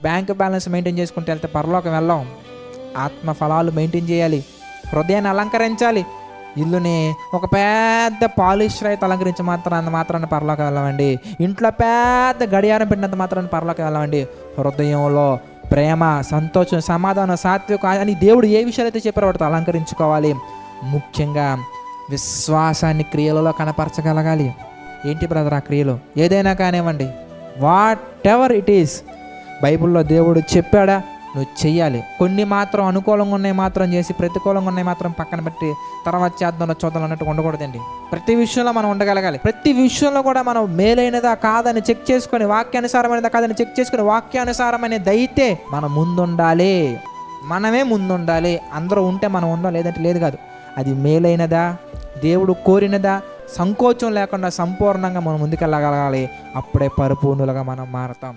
Bank balance maintain చేసుకుంటూ వెళ్తే పరలోకం వెళ్ళాం. ఆత్మ ఫలాలు మెయింటైన్ చేయాలి, హృదయాన్ని అలంకరించాలి. ఇల్లుని ఒక పెద్ద పాలిష్ రైతు అలంకరించి మాత్రాన్ని పరలోకం వెళ్ళమండి. ఇంట్లో పెద్ద గడియారం పెట్టినంత మాత్రాన్ని పరలోకం వెళ్ళమండి. హృదయంలో ప్రేమ, సంతోషం, సమాధానం, సాత్వికం అని దేవుడు ఏ విషయాలు అయితే చెప్పారో వాటితో అలంకరించుకోవాలి. ముఖ్యంగా విశ్వాసాన్ని క్రియలలో కనపరచగలగాలి. ఏంటి బ్రదర్ ఆ క్రియలు? ఏదైనా కానివ్వండి, వాట్ ఎవర్ ఇట్ ఈస్, బైబిల్లో దేవుడు చెప్పాడా నువ్వు చెయ్యాలి. కొన్ని మాత్రం అనుకూలంగా ఉన్నాయి మాత్రం చేసి ప్రతికూలంగా ఉన్నాయి మాత్రం పక్కన పెట్టి తర్వాత చేద్దాం చూద్దాం అన్నట్టు ఉండకూడదండి. ప్రతి విషయంలో మనం ఉండగలగాలి. ప్రతి విషయంలో కూడా మనం మేలైనదా కాదని చెక్ చేసుకొని, వాక్యానుసారమైనదా కాదని చెక్ చేసుకొని, వాక్యానుసారమైనది అయితే మనం ముందుండాలి. మనమే ముందుండాలి. అందరూ ఉంటే మనం ఉందాం, లేదంటే లేదు కాదు. అది మేలైనదా, దేవుడు కోరినదా, సంకోచం లేకుండా సంపూర్ణంగా మనం ముందుకెళ్ళగలగాలి. అప్పుడే పరిపూర్ణులుగా మనం మారతాం.